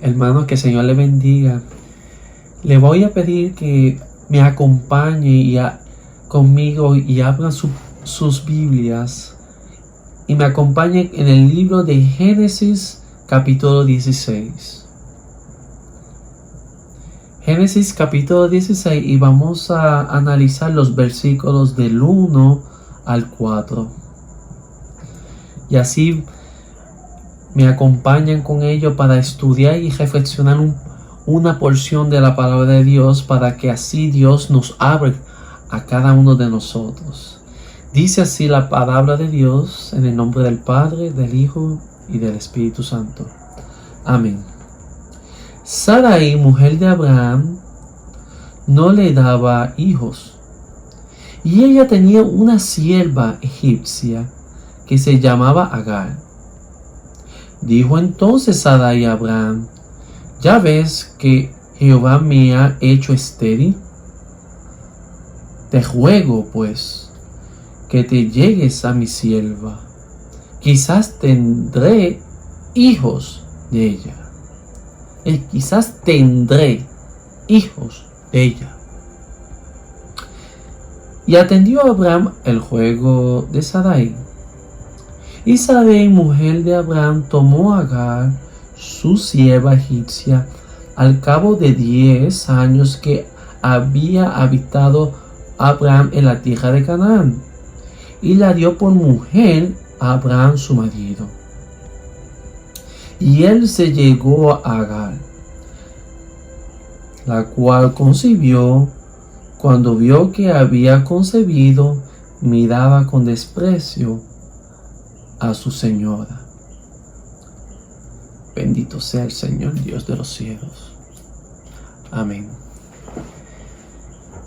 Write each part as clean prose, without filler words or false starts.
Hermanos, que el Señor le bendiga. Le voy a pedir que me acompañe conmigo y abra sus Biblias y me acompañe en el libro de Génesis capítulo 16. Génesis capítulo 16, y vamos a analizar los versículos del 1 al 4. Y así me acompañan con ello para estudiar y reflexionar una porción de la palabra de Dios, para que así Dios nos abra a cada uno de nosotros. Dice así la palabra de Dios, en el nombre del Padre, del Hijo y del Espíritu Santo. Amén. Sarai, mujer de Abraham, no le daba hijos, y ella tenía una sierva egipcia que se llamaba Agar. Dijo entonces Sarai a Abraham: ¿ya ves que Jehová me ha hecho estéril? Te ruego, pues, que te llegues a mi sierva, quizás tendré hijos de ella. Quizás tendré hijos de ella. Y atendió Abraham el ruego de Sarai. Y Sarai, mujer de Abraham, tomó a Agar, su sierva egipcia, al cabo de 10 años que había habitado Abraham en la tierra de Canaán, y la dio por mujer a Abraham su marido. Y él se llegó a Agar, la cual concibió. Cuando vio que había concebido, miraba con desprecio a su señora. Bendito sea el Señor Dios de los cielos. Amén.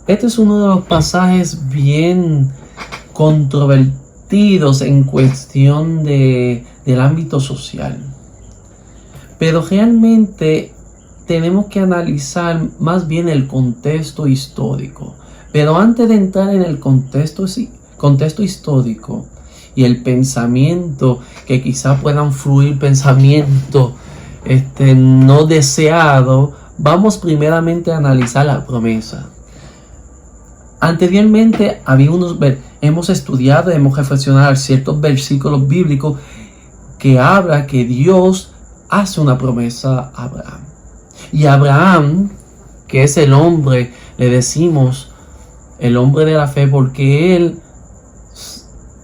Este es uno de los pasajes bien controvertidos en cuestión del ámbito social. Pero realmente tenemos que analizar más bien el contexto histórico. Pero antes de entrar en el contexto histórico y el pensamiento, que quizá puedan fluir pensamientos no deseados, vamos primeramente a analizar la promesa. Anteriormente hemos estudiado, hemos reflexionado ciertos versículos bíblicos que habla que Dios hace una promesa a Abraham. Y Abraham, que es el hombre, le decimos el hombre de la fe, porque él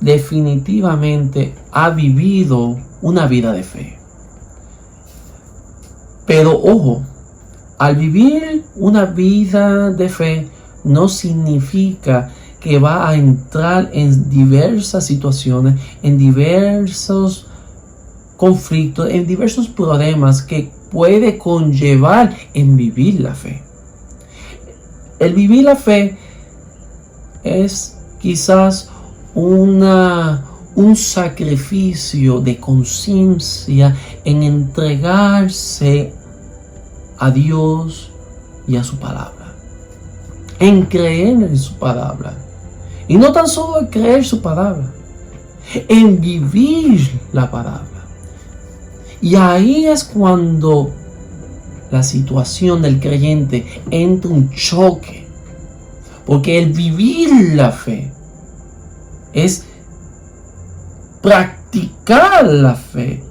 definitivamente ha vivido una vida de fe. Pero ojo, al vivir una vida de fe no significa que va a entrar en diversas situaciones, en diversos conflictos, en diversos problemas que puede conllevar en vivir la fe. El vivir la fe es quizás un sacrificio de conciencia en entregarse a Dios y a su palabra, en creer en su palabra, y no tan solo en creer su palabra, en vivir la palabra. Y ahí es cuando la situación del creyente entra un choque, porque el vivir la fe es practicar la fe.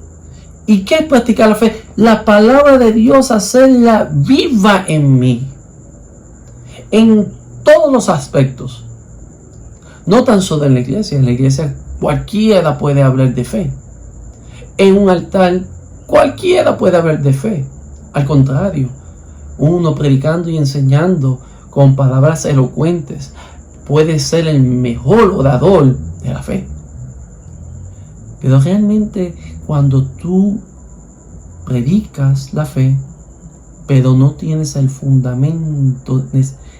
¿Y qué es practicar la fe? La palabra de Dios, hacerla viva en mí, en todos los aspectos. No tan solo en la iglesia cualquiera puede hablar de fe. En un altar cualquiera puede hablar de fe. Al contrario, uno predicando y enseñando con palabras elocuentes puede ser el mejor orador de la fe. Pero realmente cuando tú predicas la fe, pero no tienes el fundamento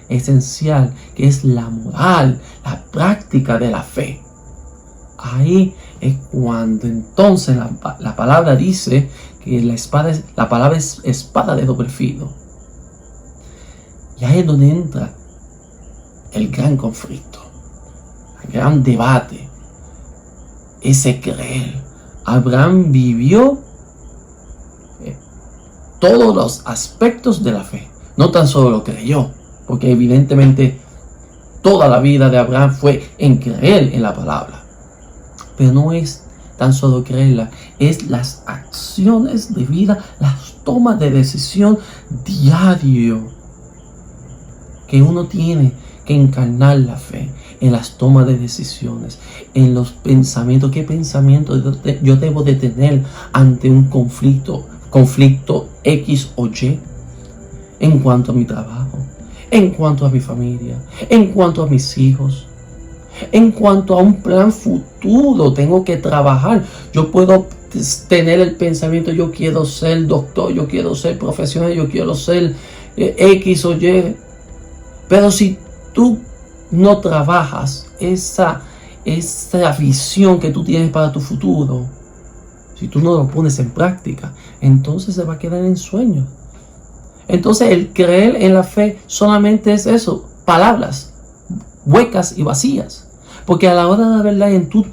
esencial, que es la moral, la práctica de la fe, ahí es cuando entonces la palabra dice que la palabra es espada de doble filo. Y ahí es donde entra el gran conflicto, el gran debate, ese creer. Abraham vivió todos los aspectos de la fe. No tan solo lo creyó, porque evidentemente toda la vida de Abraham fue en creer en la palabra. Pero no es tan solo creerla, es las acciones de vida, las tomas de decisión diario que uno tiene que encarnar la fe en las tomas de decisiones, en los pensamientos. ¿Qué pensamientos yo debo de tener ante un conflicto X o Y? En cuanto a mi trabajo, en cuanto a mi familia, en cuanto a mis hijos, en cuanto a un plan futuro, tengo que trabajar. Yo puedo tener el pensamiento, yo quiero ser doctor, yo quiero ser profesional, yo quiero ser X o Y. Pero si tú no trabajas esa visión que tú tienes para tu futuro, si tú no lo pones en práctica, entonces se va a quedar en sueños. Entonces el creer en la fe solamente es eso, palabras huecas y vacías. Porque a la hora de la verdad, en tú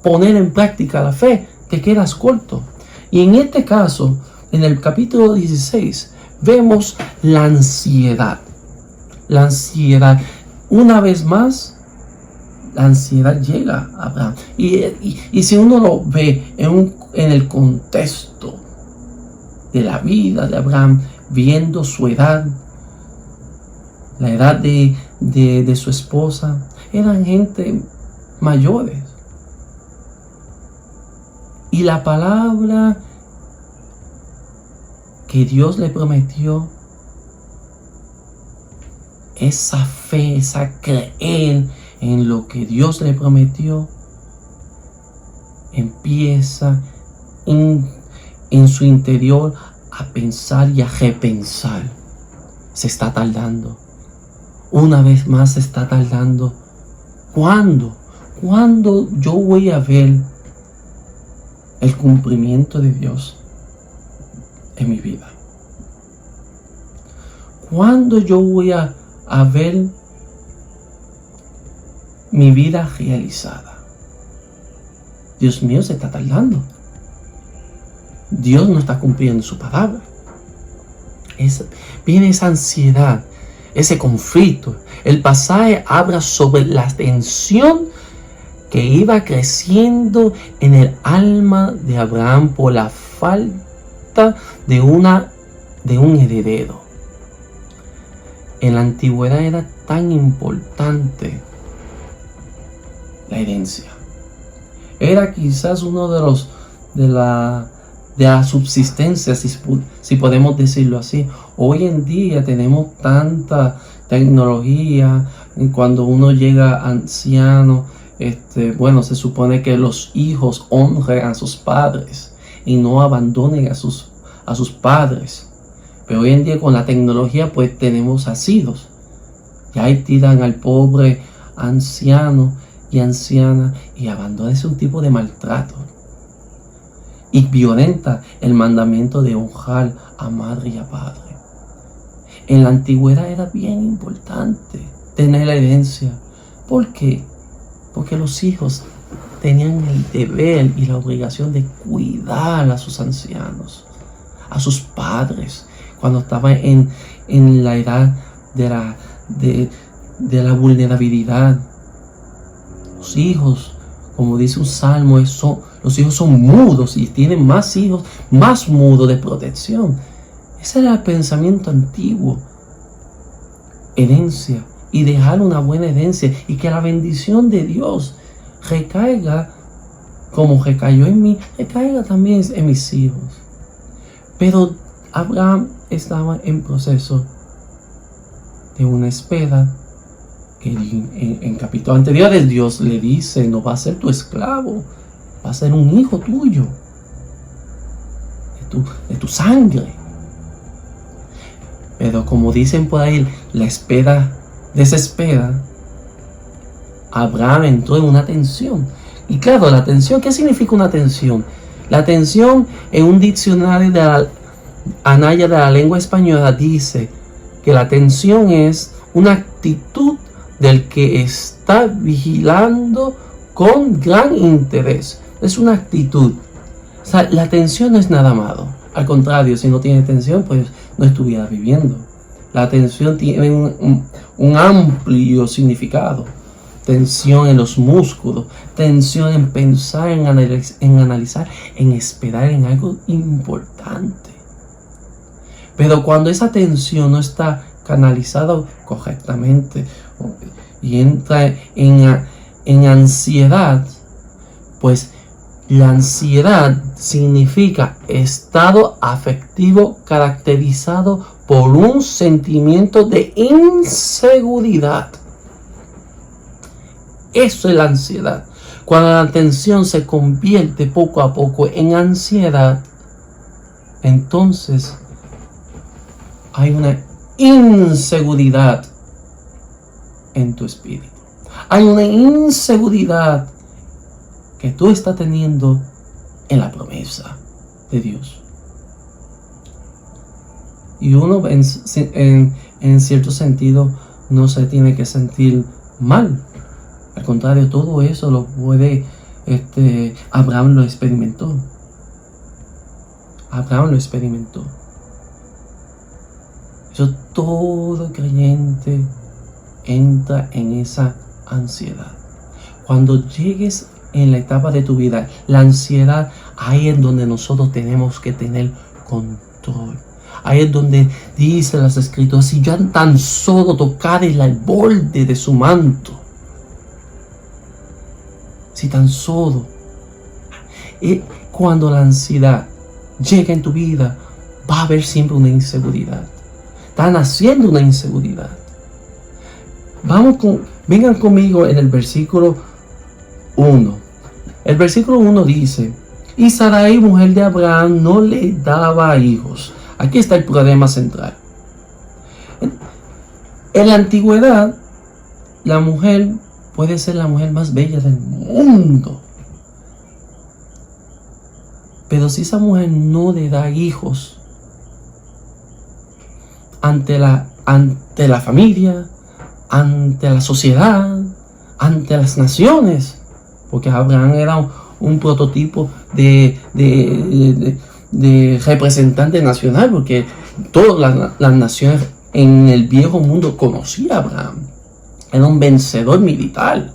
poner en práctica la fe, te quedas corto. Y en este caso, en el capítulo 16, vemos la ansiedad. La ansiedad. Una vez más, la ansiedad llega a Abraham. Y si uno lo ve en el contexto de la vida de Abraham, viendo su edad, la edad de su esposa, eran gente mayores. Y la palabra que Dios le prometió, esa fe, esa creer en lo que Dios le prometió, empieza en su interior a pensar y a repensar. Se está tardando. Una vez más se está tardando. ¿Cuándo yo voy a ver el cumplimiento de Dios en mi vida? ¿Cuándo yo voy a ver mi vida realizada? Dios mío, se está tardando. Dios no está cumpliendo su palabra. Viene esa ansiedad, ese conflicto. El pasaje habla sobre la tensión que iba creciendo en el alma de Abraham por la falta de un heredero. En la antigüedad era tan importante la herencia. Era quizás uno de la subsistencia, si podemos decirlo así. Hoy en día tenemos tanta tecnología. Cuando uno llega anciano, se supone que los hijos honren a sus padres y no abandonen a sus padres. Pero hoy en día con la tecnología pues tenemos asilos. Y ahí tiran al pobre anciano y anciana y abandonan ese tipo de maltrato. Y violenta el mandamiento de honrar a madre y a padre. En la antigüedad era bien importante tener la herencia. ¿Por qué? Porque los hijos tenían el deber y la obligación de cuidar a sus ancianos, a sus padres, cuando estaban en la edad de la vulnerabilidad. Los hijos, como dice un salmo, los hijos son mudos y tienen más hijos, más mudos de protección. Ese era el pensamiento antiguo. Herencia. Y dejar una buena herencia. Y que la bendición de Dios recaiga, como recayó en mí, recaiga también en mis hijos. Pero Abraham estaba en proceso de una espera. Que en capítulos anteriores Dios le dice: no va a ser tu esclavo, va a ser un hijo tuyo, de tu sangre. Pero como dicen por ahí, la espera desespera. Abraham entró en una tensión. Y claro, la tensión, ¿qué significa una tensión? La tensión, en un diccionario de la Anaya de la lengua española, dice que la tensión es una actitud del que está vigilando con gran interés. Es una actitud. O sea, la tensión no es nada malo. Al contrario, si no tiene tensión, pues no estuviera viviendo. La tensión tiene un amplio significado. Tensión en los músculos, tensión en pensar, en analizar, en esperar en algo importante. Pero cuando esa tensión no está canalizada correctamente y entra en ansiedad, pues la ansiedad significa estado afectivo caracterizado por un sentimiento de inseguridad. Eso es la ansiedad. Cuando la tensión se convierte poco a poco en ansiedad, entonces hay una inseguridad en tu espíritu. Hay una inseguridad que tú estás teniendo en la promesa de Dios. Y uno en cierto sentido no se tiene que sentir mal. Al contrario, todo eso lo puede, Abraham lo experimentó. Abraham lo experimentó. Eso todo creyente entra en esa ansiedad. Cuando llegues en la etapa de tu vida, la ansiedad, ahí es donde nosotros tenemos que tener control. Ahí es donde dice las escrituras, si yo tan solo tocar el borde de su manto, si tan solo, cuando la ansiedad llega en tu vida, va a haber siempre una inseguridad. Está naciendo una inseguridad. Vengan conmigo en el versículo 1. El versículo 1 dice, y Sarai, mujer de Abraham, no le daba hijos. Aquí está el problema central. En la antigüedad, la mujer puede ser la mujer más bella del mundo. Pero si esa mujer no le da hijos ante la familia, ante la sociedad, ante las naciones, porque Abraham era un prototipo de representante nacional, porque todas las naciones en el viejo mundo conocían a Abraham. Era un vencedor militar.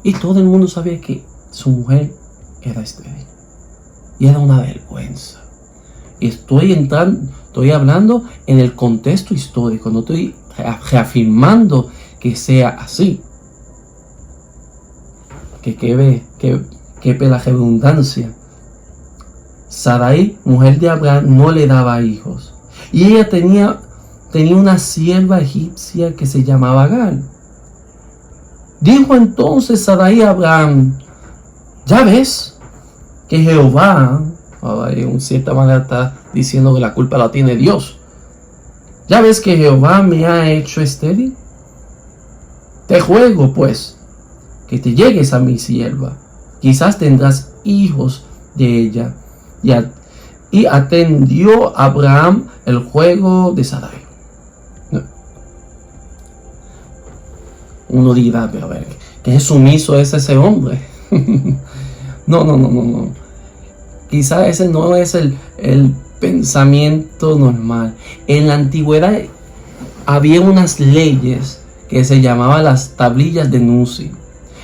Y todo el mundo sabía que su mujer era estéril. Y era una vergüenza. Y estoy hablando en el contexto histórico. No estoy reafirmando que sea así. Que quepe la redundancia. Sarai, mujer de Abraham, no le daba hijos. Y ella tenía una sierva egipcia que se llamaba Agar. Dijo entonces Sarai a Abraham, ya ves que Jehová, en cierta manera está diciendo que la culpa la tiene Dios. Ya ves que Jehová me ha hecho estéril. Te ruego pues que te llegues a mi sierva, quizás tendrás hijos de ella. Y atendió Abraham el ruego de Sarai. Uno dirá, pero a ver, ¿qué sumiso es ese hombre? No. Quizá ese no es el pensamiento normal. En la antigüedad había unas leyes que se llamaban las tablillas de Nuncio.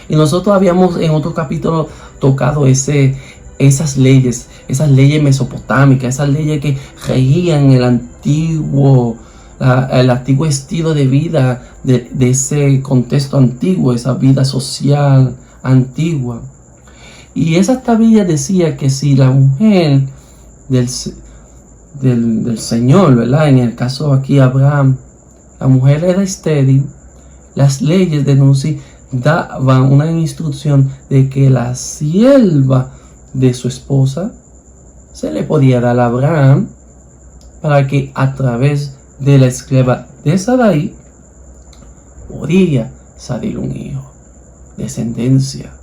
Y nosotros habíamos en otro capítulo tocado esas leyes mesopotámicas, esas leyes que regían el antiguo estilo de vida de ese contexto antiguo, esa vida social antigua. Y esas tablillas decía que si la mujer del Señor, ¿verdad? En el caso aquí Abraham, la mujer era estéril, las leyes de Nuncio daban una instrucción de que la sierva de su esposa se le podía dar a Abraham para que a través de la esclava de Sarai podía salir un hijo, descendencia.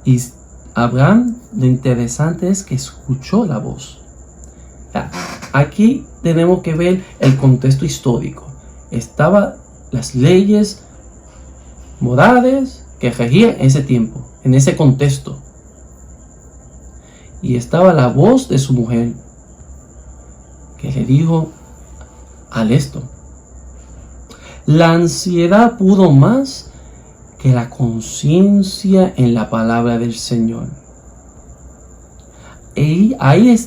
Y Abraham, lo interesante es que escuchó la voz. Aquí tenemos que ver el contexto histórico. Estaban las leyes morales que regían ese tiempo. en ese contexto. Y estaba la voz de su mujer que le dijo al esto: la ansiedad pudo más que la conciencia en la palabra del Señor. Y ahí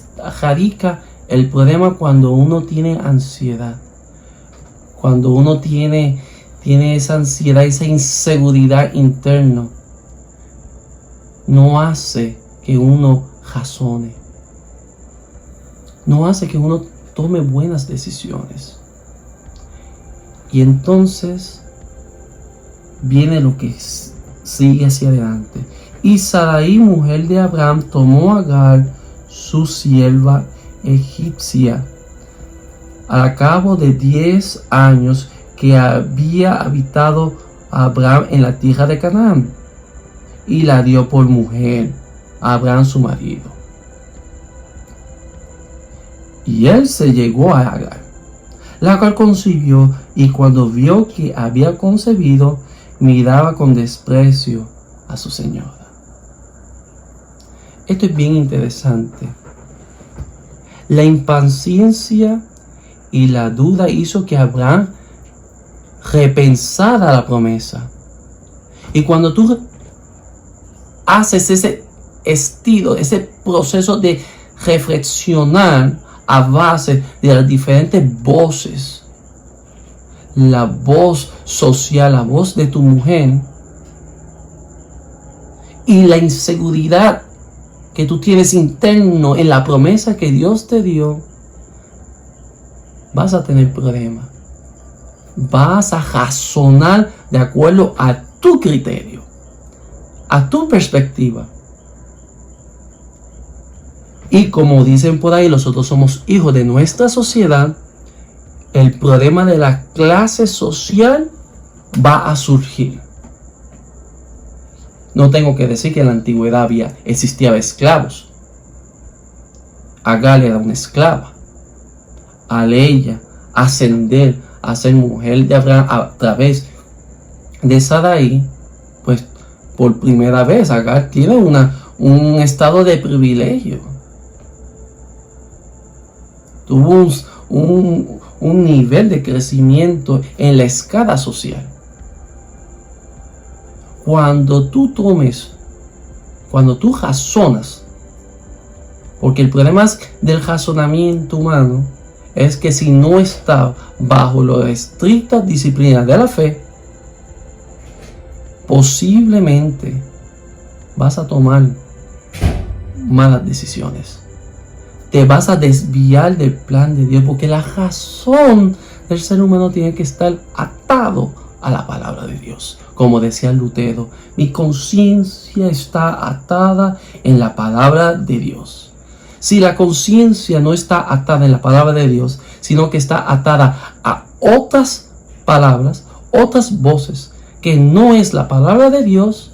radica el problema cuando uno tiene ansiedad. Cuando uno tiene esa ansiedad, esa inseguridad interna, no hace que uno razone. No hace que uno tome buenas decisiones. Y entonces viene lo que sigue hacia adelante. Y Sarai, mujer de Abraham, tomó a Agar, su sierva egipcia, al cabo de 10 años que había habitado Abraham en la tierra de Canaán, y la dio por mujer a Abraham su marido. Y él se llegó a Agar, la cual concibió, y cuando vio que había concebido, miraba con desprecio a su señora. Esto es bien interesante. La impaciencia y la duda hizo que Abraham repensara la promesa. Y cuando tú haces ese estilo, ese proceso de reflexionar a base de las diferentes voces, la voz social, la voz de tu mujer y la inseguridad que tú tienes interno en la promesa que Dios te dio, vas a tener problemas. Vas a razonar de acuerdo a tu criterio, a tu perspectiva. Y como dicen por ahí, nosotros somos hijos de nuestra sociedad. El problema de la clase social va a surgir. No tengo que decir que en la antigüedad existían esclavos. Agar era una esclava. Al ella ascender a ser mujer de Abraham a través de Sarai, pues por primera vez Agar tiene un estado de privilegio. Tuvo un nivel de crecimiento en la escala social. Cuando tú razonas, porque el problema del razonamiento humano es que si no está bajo las estrictas disciplinas de la fe, posiblemente vas a tomar malas decisiones. Te vas a desviar del plan de Dios, porque la razón del ser humano tiene que estar atado a la palabra de Dios. Como decía Lutero, mi conciencia está atada en la palabra de Dios. Si la conciencia no está atada en la palabra de Dios, sino que está atada a otras palabras, otras voces, que no es la palabra de Dios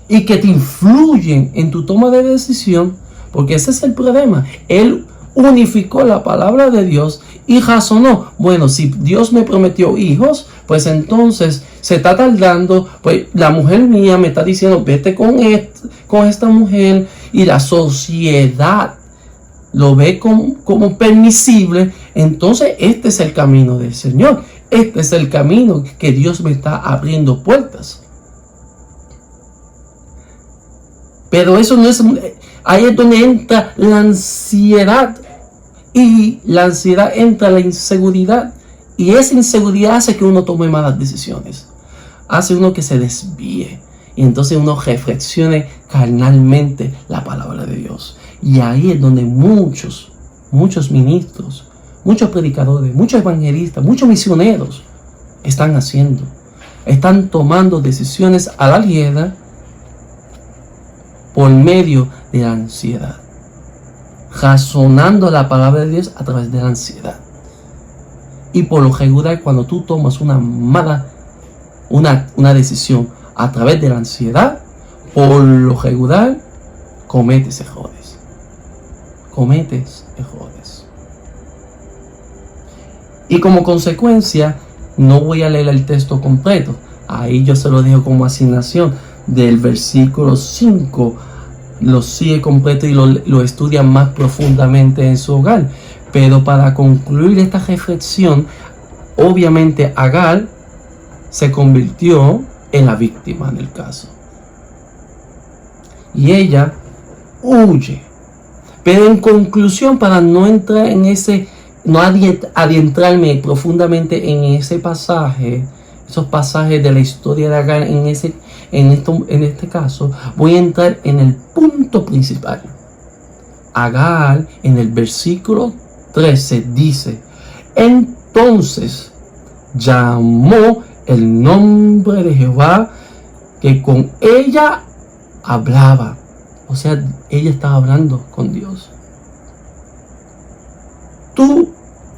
y que te influyen en tu toma de decisión, porque ese es el problema. Él unificó la palabra de Dios y razonó, bueno, si Dios me prometió hijos, pues entonces se está tardando, pues la mujer mía me está diciendo, vete con esta mujer, y la sociedad lo ve como permisible. Entonces este es el camino del Señor, este es el camino que Dios me está abriendo puertas. Pero eso no es, ahí es donde entra la ansiedad, y la ansiedad entra la inseguridad, y esa inseguridad hace que uno tome malas decisiones, hace uno que se desvíe, y entonces uno reflexione carnalmente la palabra de Dios. Y ahí es donde muchos ministros, muchos predicadores, muchos evangelistas, muchos misioneros están tomando decisiones a la ligera por medio de la ansiedad, razonando la palabra de Dios a través de la ansiedad. Y por lo regular, cuando tú tomas una decisión a través de la ansiedad, por lo regular cometes errores. Y como consecuencia, no voy a leer el texto completo. Ahí yo se lo dejo como asignación. del versículo 5 lo sigue completo y lo estudia más profundamente en su hogar. Pero para concluir esta reflexión, obviamente Agar se convirtió en la víctima del caso. Y ella huye. Pero en conclusión, para no entrar en no adentrarme profundamente en ese pasaje, esos pasajes de la historia de Agar en este caso, voy a entrar en el punto principal. Agar, en el versículo 13, dice: entonces llamó el nombre de Jehová que con ella hablaba. O sea, ella estaba hablando con Dios. Tú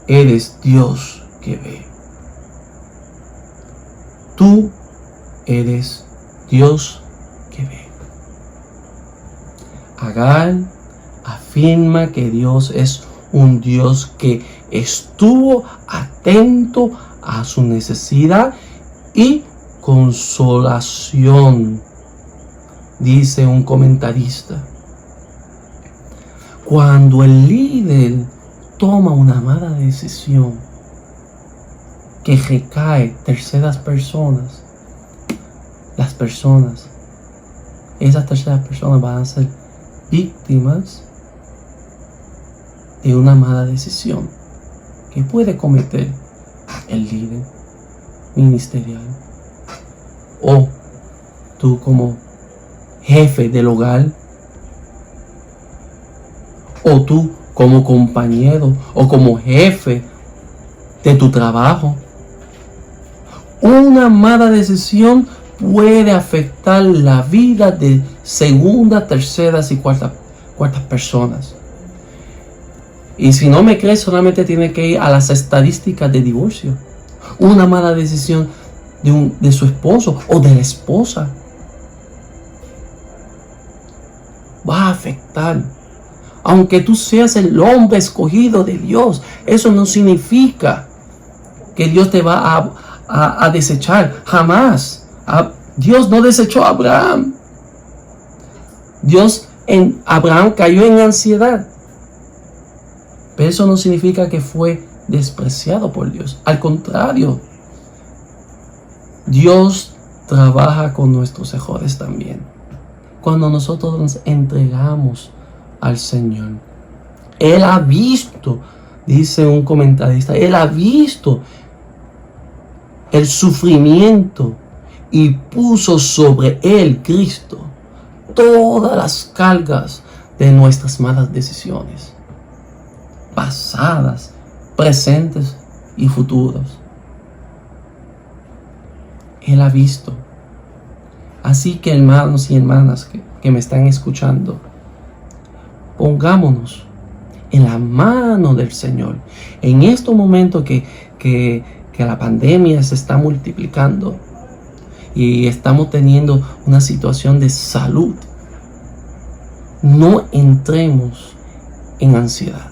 eres Dios que ve. Tú eres Dios que ve. Agar afirma que Dios es un Dios que estuvo atento a su necesidad y consolación. Dice un comentarista: cuando el líder toma una mala decisión que recae terceras personas, esas terceras personas van a ser víctimas de una mala decisión que puede cometer el líder ministerial, o tú como jefe del hogar, o tú como compañero o como jefe de tu trabajo. Una mala decisión puede afectar la vida de segundas, terceras y cuartas personas. Y si no me crees, solamente tiene que ir a las estadísticas de divorcio. Una mala decisión de su esposo o de la esposa va a afectar. Aunque tú seas el hombre escogido de Dios, eso no significa que Dios te va a desechar. Jamás. Dios no desechó a Abraham. Abraham cayó en ansiedad. Pero eso no significa que fue despreciado por Dios. Al contrario, Dios trabaja con nuestros errores también. Cuando nosotros nos entregamos al Señor, Él ha visto, dice un comentarista, Él ha visto el sufrimiento y puso sobre Él, Cristo, todas las cargas de nuestras malas decisiones, pasadas, presentes y futuras. Él ha visto. Así que, hermanos y hermanas que me están escuchando, pongámonos en la mano del Señor. En estos momentos que la pandemia se está multiplicando y estamos teniendo una situación de salud, no entremos en ansiedad.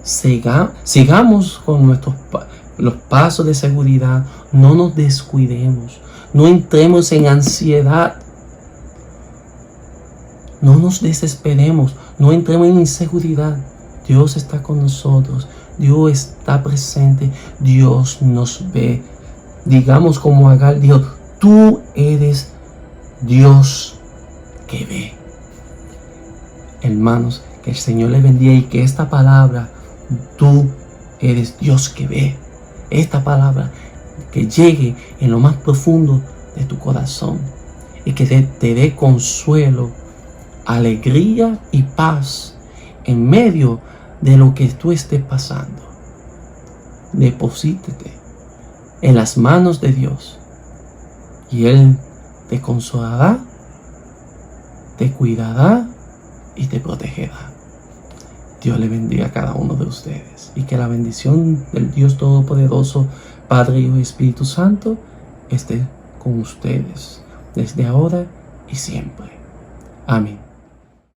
Sigamos con los pasos de seguridad. No nos descuidemos. No entremos en ansiedad. No nos desesperemos. No entremos en inseguridad. Dios está con nosotros. Dios está presente. Dios nos ve. Digamos como Agar dijo: tú eres Dios que ve. Hermanos, que el Señor les bendiga y que esta palabra, tú eres Dios que ve, esta palabra que llegue en lo más profundo de tu corazón y que te dé consuelo, alegría y paz en medio de lo que tú estés pasando. Deposítate en las manos de Dios y Él te consolará, te cuidará y te protegerá. Dios le bendiga a cada uno de ustedes y que la bendición del Dios Todopoderoso, Padre, Hijo y Espíritu Santo esté con ustedes desde ahora y siempre. Amén.